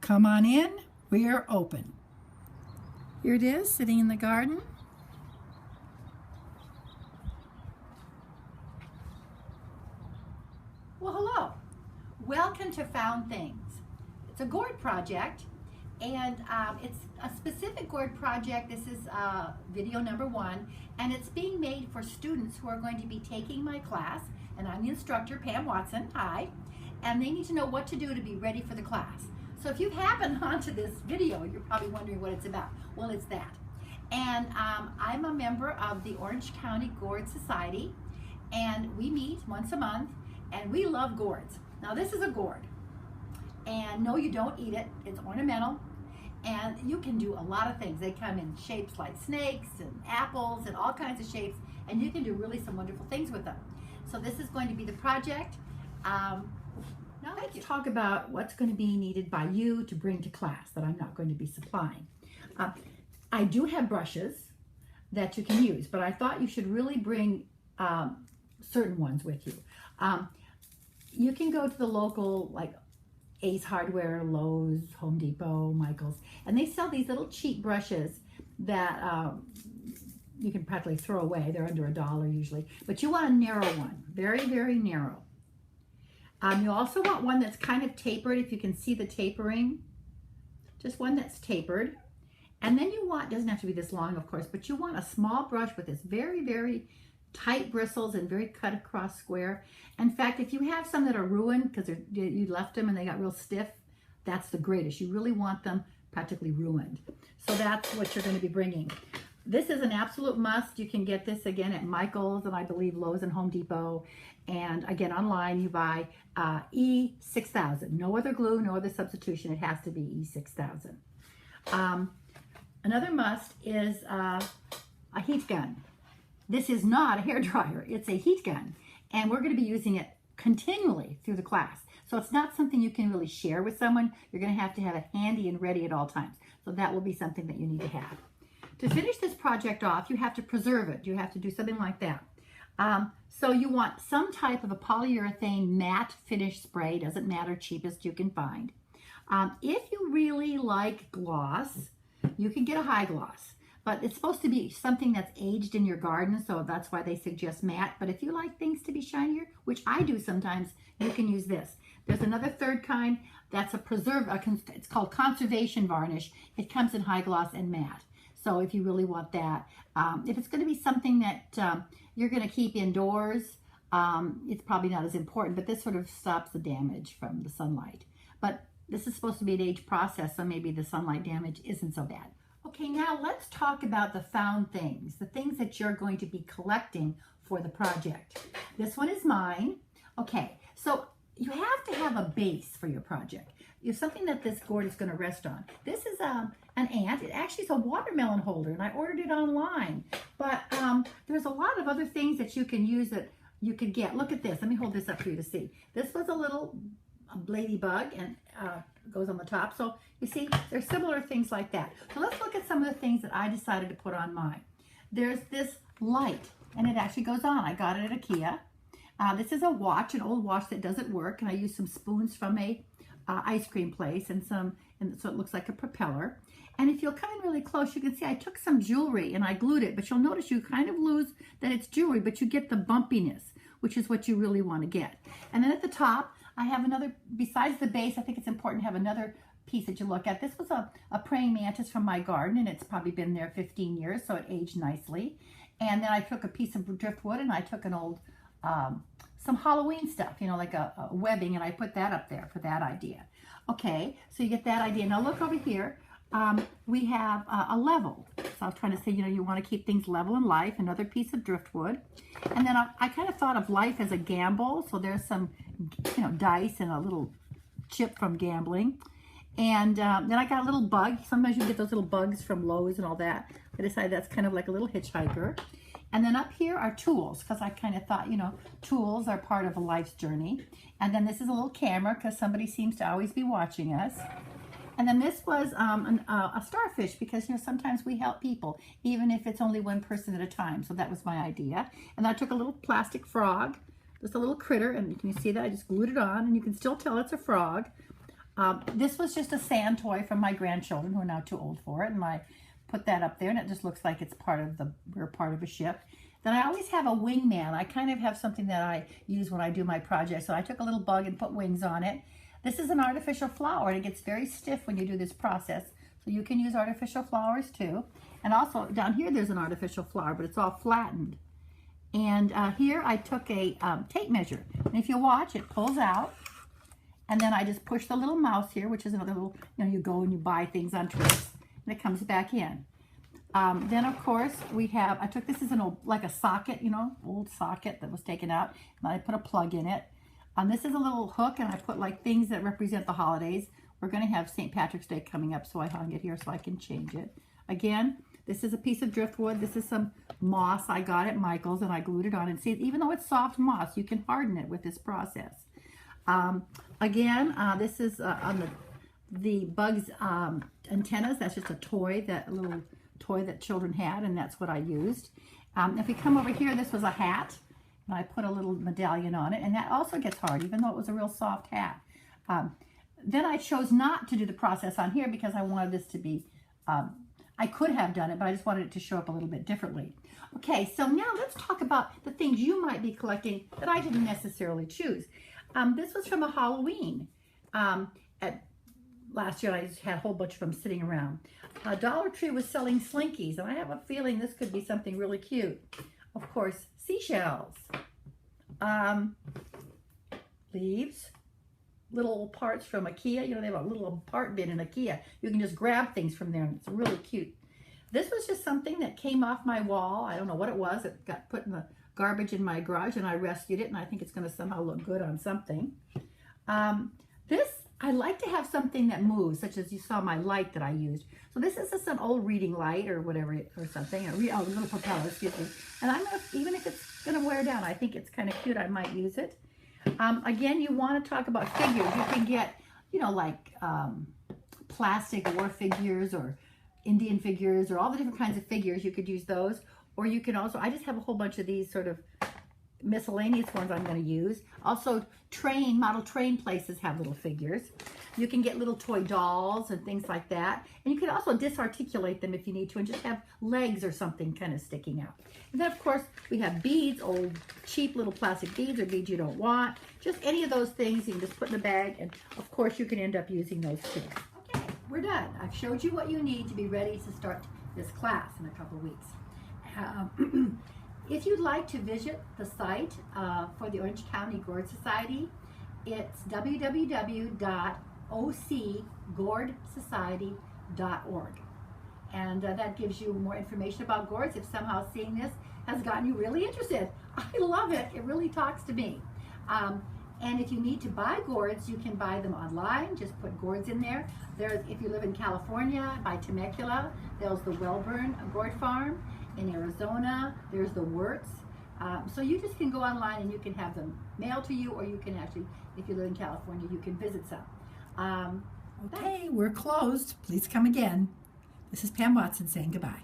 Come on in, we are open. Here it is, sitting in the garden. Well, hello. Welcome to Found Things. It's a Gourd project, and it's a specific Gourd project. This is video number 1, and it's being made for students who are going to be taking my class, and I'm the instructor, Pam Watson. Hi. And they need to know what to do to be ready for the class. So if you've happened onto this video, you're probably wondering what it's about. Well, it's that. And I'm a member of the Orange County Gourd Society, and we meet once a month, and we love gourds. Now this is a gourd, and no, you don't eat it. It's ornamental, and you can do a lot of things. They come in shapes like snakes and apples and all kinds of shapes, and you can do really some wonderful things with them. So this is going to be the project. Now let's talk about what's going to be needed by you to bring to class that I'm not going to be supplying. I do have brushes that you can use, but I thought you should really bring certain ones with you. You can go to the local, like Ace Hardware, Lowe's, Home Depot, Michael's, and they sell these little cheap brushes that you can practically throw away. They're under $1 usually, but you want a narrow one, very, very narrow. You also want one that's kind of tapered, if you can see the tapering, just one that's tapered. And then you want, doesn't have to be this long, of course, but you want a small brush with this very, very tight bristles and very cut across square. In fact, if you have some that are ruined because you left them and they got real stiff, that's the greatest. You really want them practically ruined. So that's what you're going to be bringing. This is an absolute must. You can get this again at Michael's and I believe Lowe's and Home Depot. And again, online you buy E6000. No other glue, no other substitution. It has to be E6000. Another must is a heat gun. This is not a hair dryer. It's a heat gun. And we're going to be using it continually through the class. So it's not something you can really share with someone. You're going to have it handy and ready at all times. So that will be something that you need to have. To finish this project off, you have to preserve it. You have to do something like that. So you want some type of a polyurethane matte finish spray. Doesn't matter, cheapest you can find. If you really like gloss, you can get a high gloss. But it's supposed to be something that's aged in your garden, so that's why they suggest matte. But if you like things to be shinier, which I do sometimes, you can use this. There's another third kind that's a it's called conservation varnish. It comes in high gloss and matte. So if you really want that, if it's going to be something that you're going to keep indoors, it's probably not as important, but this sort of stops the damage from the sunlight. But this is supposed to be an age process, so maybe the sunlight damage isn't so bad. Okay, now let's talk about the found things, the things that you're going to be collecting for the project. This one is mine. Okay, so you have to have a base for your project. You have something that this gourd is going to rest on. This is an ant. It actually is a watermelon holder, and I ordered it online. But there's a lot of other things that you can use that you could get. Look at this. Let me hold this up for you to see. This was a little ladybug, and goes on the top. So you see, there's similar things like that. So let's look at some of the things that I decided to put on mine. There's this light, and it actually goes on. I got it at IKEA. This is a watch, an old watch that doesn't work, and I used some spoons from a ice cream place and so it looks like a propeller. And if you'll come in really close, you can see I took some jewelry and I glued it, but you'll notice you kind of lose that it's jewelry, but you get the bumpiness, which is what you really want to get. And then at the top, I have another, besides the base, I think it's important to have another piece that you look at. This was a praying mantis from my garden, and it's probably been there 15 years, so it aged nicely. And then I took a piece of driftwood and I took an old some Halloween stuff, you know, like a webbing, and I put that up there for that idea. Okay, so you get that idea. Now look over here. We have a level. So I was trying to say, you know, you want to keep things level in life. Another piece of driftwood. And then I kind of thought of life as a gamble. So there's some, you know, dice and a little chip from gambling. And then I got a little bug. Sometimes you get those little bugs from Lowe's and all that. I decided that's kind of like a little hitchhiker. And then up here are tools, because I kind of thought, you know, tools are part of a life's journey. And then this is a little camera, because somebody seems to always be watching us. And then this was a starfish, because, you know, sometimes we help people, even if it's only one person at a time. So that was my idea. And I took a little plastic frog, just a little critter, and can you see that? I just glued it on, and you can still tell it's a frog. This was just a sand toy from my grandchildren who are now too old for it, and I put that up there, and it just looks like it's we're part of a ship. Then I always have a wingman. I kind of have something that I use when I do my project. So I took a little bug and put wings on it. This is an artificial flower, and it gets very stiff when you do this process. So you can use artificial flowers too. And also down here there's an artificial flower, but it's all flattened. And here I took a tape measure. And if you watch, it pulls out. And then I just push the little mouse here, which is another little, you go and you buy things on trips, and it comes back in. Then of course I took this as an old, like a socket, old socket that was taken out, and I put a plug in it. This is a little hook, and I put like things that represent the holidays. We're going to have St. Patrick's Day coming up, so I hung it here so I can change it. Again, this is a piece of driftwood. This is some moss I got at Michael's, and I glued it on. And see, even though it's soft moss, you can harden it with this process. Again, this is on the bug's antennas. That's just a little toy that children had, and that's what I used. If we come over here, this was a hat, and I put a little medallion on it, and that also gets hard, even though it was a real soft hat. Then I chose not to do the process on here because I wanted this to be, I could have done it, but I just wanted it to show up a little bit differently. Okay, so now let's talk about the things you might be collecting that I didn't necessarily choose. This was from a Halloween. Last year I just had a whole bunch of them sitting around. Dollar Tree was selling Slinkies, and I have a feeling this could be something really cute. Of course, seashells, leaves, little parts from IKEA. They have a little part bin in IKEA. You can just grab things from there, and it's really cute. This was just something that came off my wall. I don't know what it was. It got put in the garbage in my garage, and I rescued it, and I think it's going to somehow look good on something. I like to have something that moves, such as you saw my light that I used. So this is just an old reading light or whatever, or something, a little propeller, excuse me. And I'm going to, even if it's going to wear down, I think it's kind of cute, I might use it. Again, you want to talk about figures. You can get, like plastic war figures or Indian figures or all the different kinds of figures. You could use those. Or you can also, I just have a whole bunch of these sort of miscellaneous ones I'm going to use. Also, model train places have little figures. You can get little toy dolls and things like that. And you can also disarticulate them if you need to and just have legs or something kind of sticking out. And then, of course, we have beads, old cheap little plastic beads or beads you don't want. Just any of those things you can just put in a bag, and of course you can end up using those too. Okay, we're done. I've showed you what you need to be ready to start this class in a couple of weeks. If you'd like to visit the site for the Orange County Gourd Society, it's www.ocgourdsociety.org. And that gives you more information about gourds if somehow seeing this has gotten you really interested. I love it. It really talks to me. And if you need to buy gourds, you can buy them online. Just put gourds in there. If you live in California, by Temecula, there's the Wellburn Gourd Farm. In Arizona, there's the Wirtz. So you just can go online and you can have them mailed to you, or you can actually, if you live in California, you can visit some. Okay, we're closed. Please come again. This is Pam Watson saying goodbye.